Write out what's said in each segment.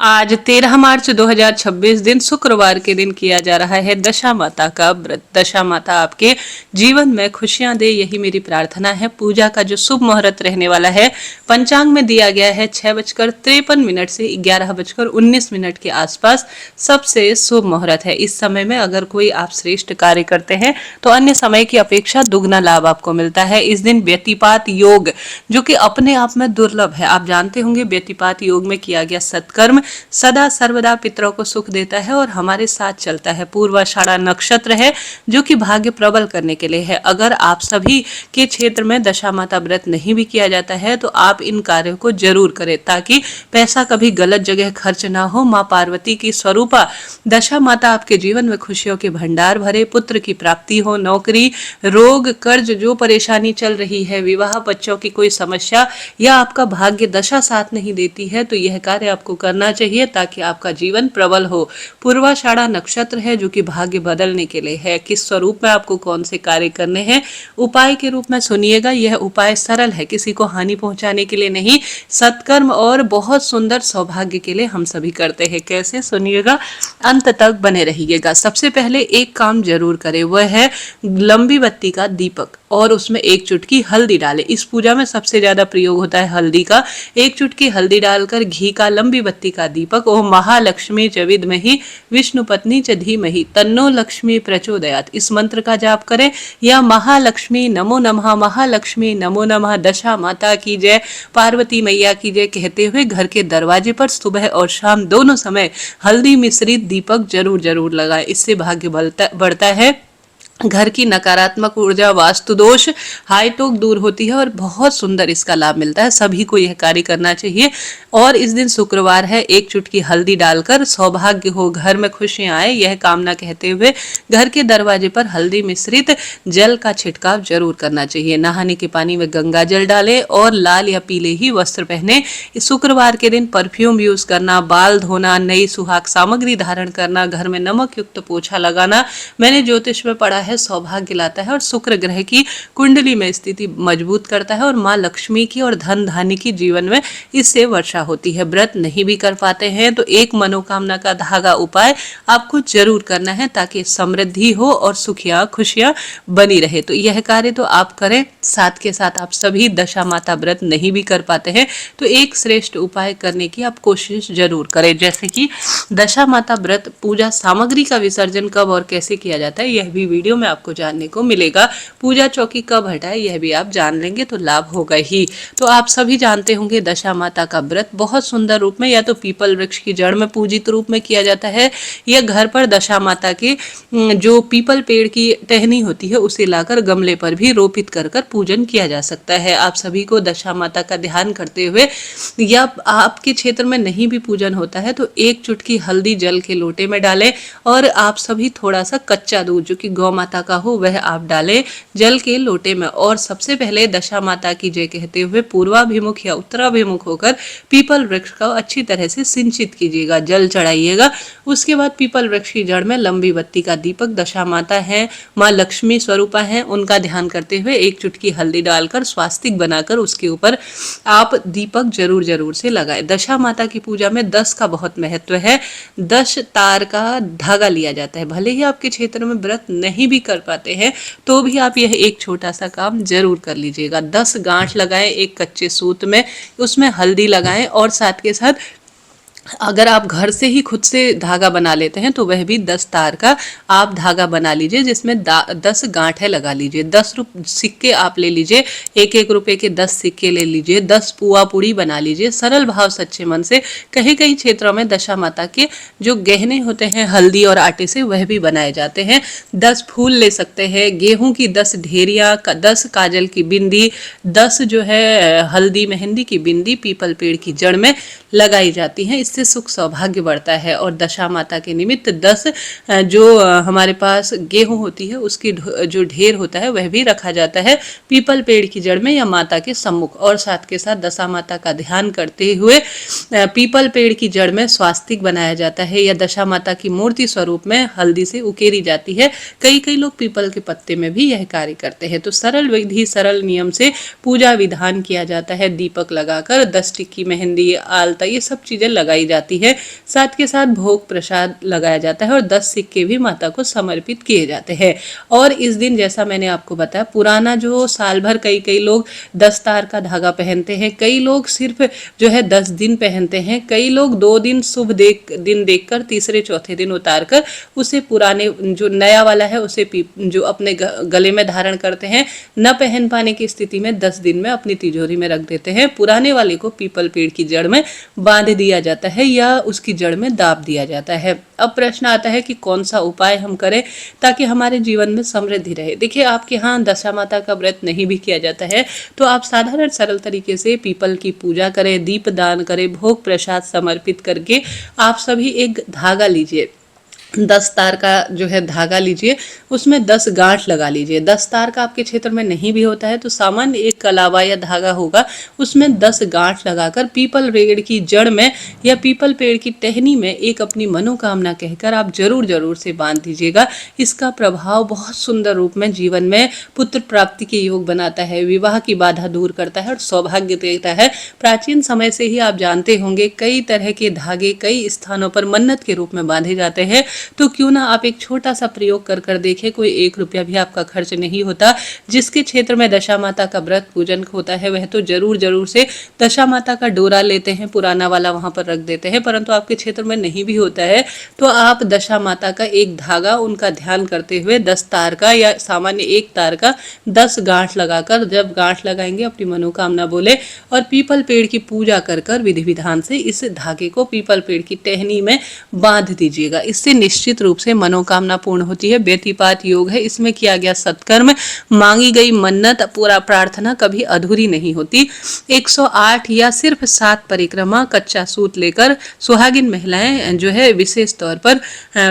आज 13 मार्च 2026 दिन शुक्रवार के दिन किया जा रहा है दशा माता का व्रत। दशा माता आपके जीवन में खुशियां दे, यही मेरी प्रार्थना है। पूजा का जो शुभ मुहूर्त रहने वाला है पंचांग में दिया गया है 6:53 से 11:19 के आसपास सबसे शुभ मुहूर्त है। इस समय में अगर कोई आप श्रेष्ठ कार्य करते हैं तो अन्य समय की अपेक्षा दुगना लाभ आपको मिलता है। इस दिन व्यतिपात योग जो कि अपने आप में दुर्लभ है, आप जानते होंगे व्यतिपात योग में किया गया सत्कर्म सदा सर्वदा पितरों को सुख देता है और हमारे साथ चलता है। पूर्वाषाढ़ा नक्षत्र है जो कि भाग्य प्रबल करने के लिए है। अगर आप सभी के क्षेत्र में दशा माता व्रत नहीं भी किया जाता है तो आप इन कार्यों को जरूर करें ताकि पैसा कभी गलत जगह खर्च ना हो। माँ पार्वती की स्वरूपा दशा माता आपके जीवन में खुशियों के भंडार भरे, पुत्र की प्राप्ति हो, नौकरी, रोग, कर्ज, जो परेशानी चल रही है, विवाह, बच्चों की कोई समस्या या आपका भाग्य दशा साथ नहीं देती है तो यह कार्य आपको करना चाहिए ताकि आपका जीवन प्रबल हो। पूर्वाषाढ़ा नक्षत्र है जो कि भाग्य बदलने के लिए है। किस स्वरूप में आपको कौन से कार्य करने हैं उपाय के रूप में सुनिएगा। यह उपाय सरल है, किसी को हानि पहुंचाने के लिए नहीं, सत्कर्म और बहुत सुंदर सौभाग्य के लिए हम सभी करते हैं। कैसे, सुनिएगा, अंत तक बने रहिएगा। सबसे पहले एक काम जरूर करें, वह है लंबी बत्ती का दीपक और उसमें एक चुटकी हल्दी डालें। इस पूजा में सबसे ज्यादा प्रयोग होता है हल्दी का। एक चुटकी हल्दी डालकर घी का लंबी बत्ती का दीपक ओम महालक्ष्मी च विद्महि विष्णु पत्नी च धीमहि तन्नो लक्ष्मी प्रचोदयात्, इस मंत्र का जाप करें या महालक्ष्मी नमो नमः, महालक्ष्मी नमो नमः, दशा माता की जय, पार्वती मैया की जय कहते हुए घर के दरवाजे पर सुबह और शाम दोनों समय हल्दी मिश्रित दीपक जरूर जरूर लगाएं। इससे भाग्य बढ़ता है, घर की नकारात्मक ऊर्जा, वास्तु दोष, हाई टोक दूर होती है और बहुत सुंदर इसका लाभ मिलता है। सभी को यह कार्य करना चाहिए। और इस दिन शुक्रवार है, एक चुटकी हल्दी डालकर सौभाग्य हो, घर में खुशियां आए, यह कामना कहते हुए घर के दरवाजे पर हल्दी मिश्रित जल का छिड़काव जरूर करना चाहिए। नहाने के पानी में गंगा जल डालें और लाल या पीले ही वस्त्र पहने। शुक्रवार के दिन परफ्यूम यूज करना, बाल धोना, नई सुहाग सामग्री धारण करना, घर में नमक युक्त पोछा लगाना मैंने ज्योतिष में पढ़ा है सौभाग्य लाता है और शुक्र ग्रह की कुंडली में स्थिति मजबूत करता है और माँ लक्ष्मी की और धन धान्य की जीवन में इससे वर्षा होती है। व्रत नहीं भी कर पाते हैं तो एक मनोकामना का धागा उपाय आपको जरूर करना है ताकि समृद्धि हो और सुखियां खुशियां बनी रहे। तो यह कार्य तो आप करें, साथ के साथ आप सभी दशा माता व्रत नहीं भी कर पाते हैं तो एक श्रेष्ठ उपाय करने की आप कोशिश जरूर करें। जैसे कि दशा माता व्रत पूजा सामग्री का विसर्जन कब और कैसे किया जाता है यह भी वीडियो में आपको जानने को मिलेगा। पूजा चौकी कब हटाए यह भी आप जान लेंगे तो लाभ होगा ही। तो आप सभी जानते होंगे दशा माता का व्रत बहुत सुंदर रूप में या तो पीपल वृक्ष की जड़ में पूजित रूप में किया जाता है या घर पर दशा माता के जो पीपल पेड़ की टहनी होती है उसे लाकर गमले पर भी रोपित कर कर पूजन किया जा सकता है। आप सभी को दशा माता का ध्यान करते हुए या आपके क्षेत्र में नहीं भी पूजन होता है तो एक चुटकी हल्दी जल के लोटे में डालें और आप सभी थोड़ा सा कच्चा दूध जो कि गौ माता का हो वह आप डालें जल के लोटे में और सबसे पहले दशा माता की जय कहते हुए पूर्वाभिमुख या उत्तराभिमुख होकर पीपल वृक्ष का अच्छी तरह से सिंचित कीजिएगा, जल चढ़ाइएगा। उसके बाद पीपल वृक्ष की जड़ में लंबी बत्ती का दीपक, दशा माता है, माँ लक्ष्मी स्वरूपा है, उनका ध्यान करते हुए एक चुटकी हल्दी डालकर स्वास्तिक बनाकर उसके ऊपर आप दीपक जरूर जरूर से लगाएं। दशा माता की पूजा में 10 का बहुत महत्व है। 10 तार का धागा लिया जाता है। भले ही आपके क्षेत्र में व्रत नहीं भी कर पाते हैं तो भी आप यह एक छोटा सा काम जरूर कर लीजिएगा। 10 गांठ लगाएं एक कच्चे सूत में, उसमें हल्दी लगाएं और साथ के साथ अगर आप घर से ही खुद से धागा बना लेते हैं तो वह भी 10 तार का आप धागा बना लीजिए जिसमें 10 गांठें लगा लीजिए। 10 सिक्के आप ले लीजिए, एक एक रुपए के 10 सिक्के ले लीजिए। 10 पुआ पूड़ी बना लीजिए सरल भाव सच्चे मन से। कहीं कहीं क्षेत्रों में दशा माता के जो गहने होते हैं हल्दी और आटे से वह भी बनाए जाते हैं। 10 फूल ले सकते हैं, गेहूं की 10 ढेरियाँ, 10 काजल की बिंदी, 10 जो है हल्दी मेहंदी की बिंदी पीपल पेड़ की जड़ में लगाई जाती हैं। इससे सुख सौभाग्य बढ़ता है। और दशा माता के निमित्त 10 जो हमारे पास गेहूं होती है उसकी जो ढेर होता है वह भी रखा जाता है पीपल पेड़ की जड़ में या माता के सम्मुख। और साथ के साथ दशा माता का ध्यान करते हुए पीपल पेड़ की जड़ में स्वास्तिक बनाया जाता है या दशा माता की मूर्ति स्वरूप में हल्दी से उकेरी जाती है। कई लोग पीपल के पत्ते में भी यह कार्य करते हैं। तो सरल विधि सरल नियम से पूजा विधान किया जाता है। दीपक लगाकर 10 टिक्की मेहंदी आलता ये सब चीजें लगाई लगाई जाती है, साथ के साथ भोग प्रसाद लगाया जाता है और 10 सिक्के भी माता को समर्पित किए जाते हैं। और इस दिन जैसा मैंने आपको बताया, पुराना जो साल भर कई कई लोग 10 तार का धागा पहनते हैं, कई लोग सिर्फ जो है 10 दिन पहनते हैं, कई लोग 2 दिन शुभ दिन देखकर तीसरे चौथे दिन उतार कर उसे पुराने जो नया वाला है उसे जो अपने गले में धारण करते हैं, न पहन पाने की स्थिति में 10 दिन में अपनी तिजोरी में रख देते हैं। पुराने वाले को पीपल पेड़ की जड़ में बांध दिया जाता है या उसकी जड़ में दाब दिया जाता है। अब प्रश्न आता है कि कौन सा उपाय हम करें ताकि हमारे जीवन में समृद्धि रहे। देखिए, आपके यहाँ दशा माता का व्रत नहीं भी किया जाता है तो आप साधारण सरल तरीके से पीपल की पूजा करें, दीप दान करें, भोग प्रसाद समर्पित करके आप सभी एक धागा लीजिए, 10 तार का जो है धागा लीजिए, उसमें 10 गांठ लगा लीजिए। 10 तार का आपके क्षेत्र में नहीं भी होता है तो सामान्य एक कलावा या धागा होगा, उसमें 10 गांठ लगाकर पीपल पेड़ की जड़ में या पीपल पेड़ की टहनी में एक अपनी मनोकामना कहकर आप जरूर जरूर से बांध दीजिएगा। इसका प्रभाव बहुत सुंदर रूप में जीवन में पुत्र प्राप्ति के योग बनाता है, विवाह की बाधा दूर करता है और सौभाग्य देता है। प्राचीन समय से ही आप जानते होंगे कई तरह के धागे कई स्थानों पर मन्नत के रूप में बांधे जाते हैं, तो क्यों ना आप एक छोटा सा प्रयोग कर कर देखें। कोई 1 रुपया भी आपका खर्च नहीं होता। जिसके क्षेत्र में दशा माता का व्रत पूजन होता है वह तो जरूर जरूर से दशा माता का डोरा लेते हैं, पुराना वाला वहां पर रख देते हैं, परंतु आपके क्षेत्र में नहीं भी होता है तो आप दशा माता का एक धागा उनका ध्यान करते हुए 10 तार का या सामान्य 1 तार का 10 गांठ लगाकर, जब गांठ लगाएंगे अपनी मनोकामना बोले और पीपल पेड़ की पूजा कर कर विधि विधान से इस धागे को पीपल पेड़ की टहनी में बांध दीजिएगा। इससे निश्चित रूप से मनोकामना पूर्ण होती है। व्यतिपात योग है, इसमें किया गया सत्कर्म, मांगी गई मन्नत, पूरा प्रार्थना कभी अधूरी नहीं होती। 108 या सिर्फ 7 परिक्रमा कच्चा सूत लेकर सुहागिन महिलाएं जो है विशेष तौर पर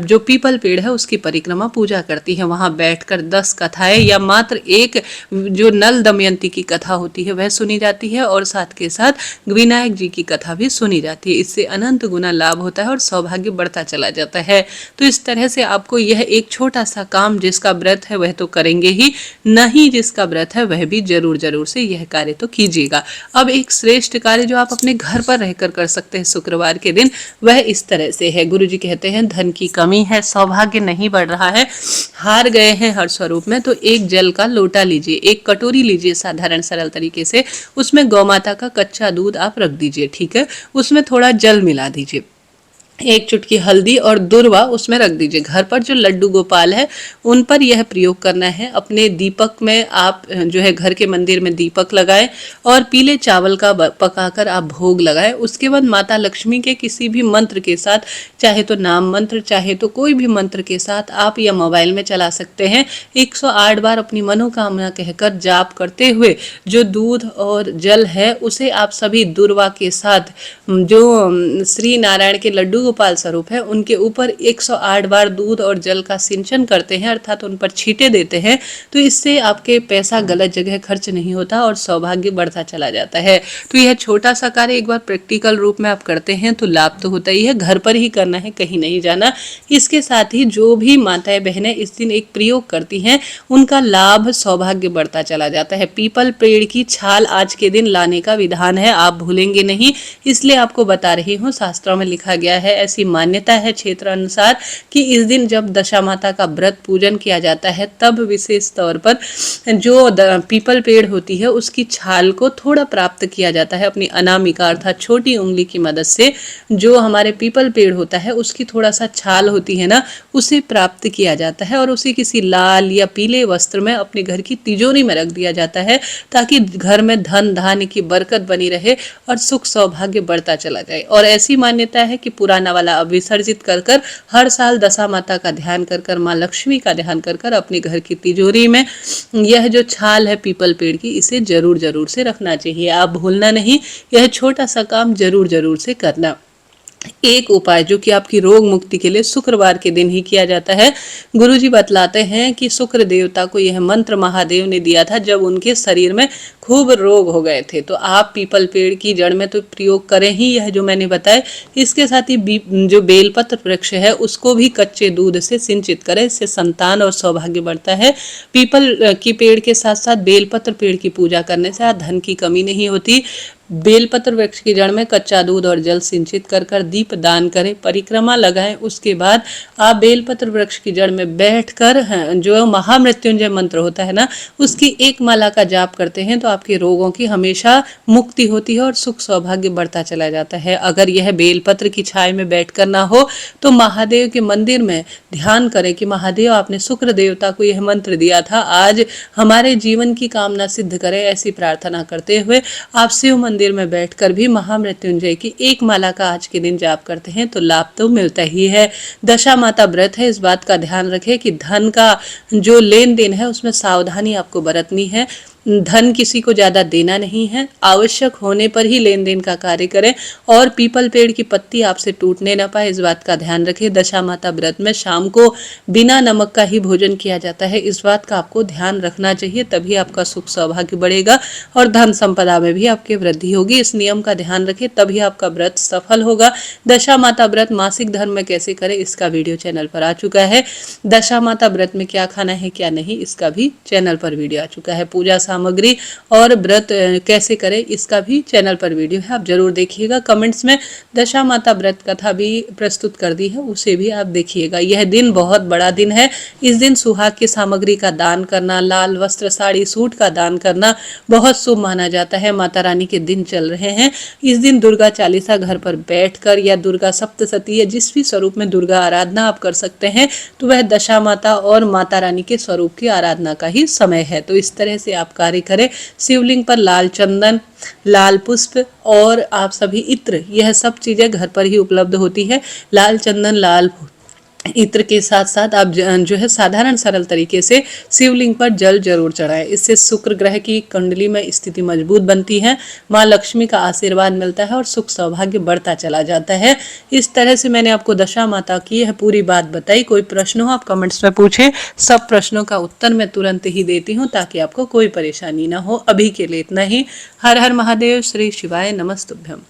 जो पीपल पेड़ है उसकी परिक्रमा पूजा करती है। वहां बैठकर 10 कथाएं या मात्र एक जो नल दमयंती की कथा होती है वह सुनी जाती है और साथ के साथ विनायक जी की कथा भी सुनी जाती है। इससे अनंत गुना लाभ होता है और सौभाग्य बढ़ता चला जाता है। तो इस तरह से आपको यह एक छोटा सा काम, जिसका व्रत है वह तो करेंगे ही, नहीं जिसका व्रत है वह भी जरूर जरूर से यह कार्य तो कीजिएगा। अब एक श्रेष्ठ कार्य जो आप अपने घर पर रहकर कर सकते हैं शुक्रवार के दिन, वह इस तरह से है। गुरुजी कहते हैं धन की कमी है, सौभाग्य नहीं बढ़ रहा है, हार गए हैं हर स्वरूप में, तो एक जल का लोटा लीजिए, एक कटोरी लीजिए साधारण सरल तरीके से, उसमें गौ माता का कच्चा दूध आप रख दीजिए, ठीक है, उसमें थोड़ा जल मिला दीजिए, 1 चुटकी हल्दी और दुर्वा उसमें रख दीजिए। घर पर जो लड्डू गोपाल है उन पर यह प्रयोग करना है। अपने दीपक में आप जो है घर के मंदिर में दीपक लगाएं और पीले चावल का पकाकर आप भोग लगाएं। उसके बाद माता लक्ष्मी के किसी भी मंत्र के साथ, चाहे तो नाम मंत्र चाहे तो कोई भी मंत्र के साथ आप या मोबाइल में चला सकते हैं, 108 बार अपनी मनोकामना कहकर जाप करते हुए जो दूध और जल है उसे आप सभी दुर्वा के साथ, जो श्री नारायण के लड्डू गोपाल स्वरूप है उनके ऊपर 108 बार दूध और जल का सिंचन करते हैं, अर्थात उन पर छींटे देते हैं। तो इससे आपके पैसा गलत जगह खर्च नहीं होता और सौभाग्य बढ़ता चला जाता है। तो यह छोटा सा कार्य एक बार प्रैक्टिकल रूप में आप करते हैं तो लाभ तो होता ही है, घर पर ही करना है, कहीं नहीं जाना। इसके साथ ही जो भी माताएं बहनें इस दिन एक प्रयोग करती हैं उनका लाभ सौभाग्य बढ़ता चला जाता है। पीपल पेड़ की छाल आज के दिन लाने का विधान है, आप भूलेंगे नहीं, इसलिए आपको बता रही हूँ। शास्त्रों में लिखा गया है, ऐसी मान्यता है क्षेत्र अनुसार कि इस दिन जब दशा माता का व्रत पूजन किया जाता है तब विशेष तौर पर जो पीपल पेड़ होती है उसकी छाल को थोड़ा प्राप्त किया जाता है अपनी अनामिका अर्थात छोटी उंगली की मदद से। जो हमारे पीपल पेड़ होता है उसकी थोड़ा सा छाल होती है ना, उसे प्राप्त किया जाता है और उसे किसी लाल या पीले वस्त्र में अपने घर की तिजोरी में रख दिया जाता है ताकि घर में धन धान्य की बरकत बनी रहे और सुख सौभाग्य बढ़ता चला जाए। और ऐसी मान्यता है कि पुराना वाला अब विसर्जित कर कर हर साल दशा माता का ध्यान कर कर, माँ लक्ष्मी का ध्यान कर कर अपने घर की तिजोरी में यह जो छाल है पीपल पेड़ की, इसे जरूर जरूर से रखना चाहिए। आप भूलना नहीं, यह छोटा सा काम जरूर जरूर से करना। एक उपाय जो कि आपकी रोग मुक्ति के लिए शुक्रवार के दिन ही किया जाता है। गुरुजी बतलाते हैं कि शुक्र देवता को यह मंत्र महादेव ने दिया था जब उनके शरीर में खूब रोग हो गए थे। तो आप पीपल पेड़ की जड़ में तो प्रयोग करें ही, यह जो मैंने बताया। इसके साथ ही जो बेलपत्र वृक्ष है उसको भी कच्चे दूध से सिंचित करें, इससे संतान और सौभाग्य बढ़ता है। पीपल की पेड़ के साथ साथ बेलपत्र पेड़ की पूजा करने से धन की कमी नहीं होती। बेलपत्र वृक्ष की जड़ में कच्चा दूध और जल सिंचित कर कर दीप दान करें, परिक्रमा लगाएं। उसके बाद आप बेलपत्र वृक्ष की जड़ में बैठकर जो महामृत्युंजय मंत्र होता है ना, उसकी एक माला का जाप करते हैं तो आपके रोगों की हमेशा मुक्ति होती है और सुख सौभाग्य बढ़ता चला जाता है। अगर यह बेलपत्र की छाया में बैठकर ना हो तो महादेव के मंदिर में ध्यान करें कि महादेव आपने शुक्र देवता को यह मंत्र दिया था, आज हमारे जीवन की कामना सिद्ध करें। ऐसी प्रार्थना करते हुए आप शिव मंदिर में बैठकर भी महामृत्युंजय की एक माला का आज के दिन जाप करते हैं तो लाभ तो मिलता ही है। दशा माता व्रत है, इस बात का ध्यान रखें कि धन का जो लेन देन है उसमें सावधानी आपको बरतनी है। धन किसी को ज्यादा देना नहीं है, आवश्यक होने पर ही लेन देन का कार्य करें और पीपल पेड़ की पत्ती आपसे टूटने ना पाए, इस बात का ध्यान रखें। दशा माता व्रत में शाम को बिना नमक का ही भोजन किया जाता है, इस बात का आपको ध्यान रखना चाहिए, तभी आपका सुख सौभाग्य बढ़ेगा और धन संपदा में भी आपकी वृद्धि होगी। इस नियम का ध्यान रखें तभी आपका व्रत सफल होगा। दशा माता व्रत मासिक धर्म में कैसे करें इसका वीडियो चैनल पर आ चुका है। दशा माता व्रत में क्या खाना है क्या नहीं इसका भी चैनल पर वीडियो आ चुका है। पूजा सामग्री और व्रत कैसे करें इसका भी चैनल पर वीडियो है, आप जरूर देखिएगा। कमेंट्स में दशा माता व्रत कथा भी प्रस्तुत कर दी है, उसे भी आप देखिएगा। यह दिन बहुत बड़ा दिन है, इस दिन सुहाग की सामग्री का दान करना, लाल वस्त्र साड़ी सूट का दान करना बहुत शुभ माना जाता है। माता रानी के दिन चल रहे हैं, इस दिन दुर्गा चालीसा घर पर बैठकर या दुर्गा सप्तशती या जिस भी स्वरूप में दुर्गा आराधना आप कर सकते हैं तो वह दशा माता और माता रानी के स्वरूप की आराधना का ही समय है। तो इस तरह से आप कार्य करें। शिवलिंग पर लाल चंदन, लाल पुष्प और आप सभी इत्र, यह सब चीजें घर पर ही उपलब्ध होती है। लाल चंदन, लाल इत्र के साथ साथ आप जो है साधारण सरल तरीके से शिवलिंग पर जल जरूर चढ़ाएं। इससे शुक्र ग्रह की कुंडली में स्थिति मजबूत बनती है, माँ लक्ष्मी का आशीर्वाद मिलता है और सुख सौभाग्य बढ़ता चला जाता है। इस तरह से मैंने आपको दशा माता की यह पूरी बात बताई। कोई प्रश्न हो आप कमेंट्स में पूछे, सब प्रश्नों का उत्तर मैं तुरंत ही देती हूँ ताकि आपको कोई परेशानी ना हो। अभी के लिए इतना ही। हर हर महादेव, श्री शिवाय नमस्तुभ्यम।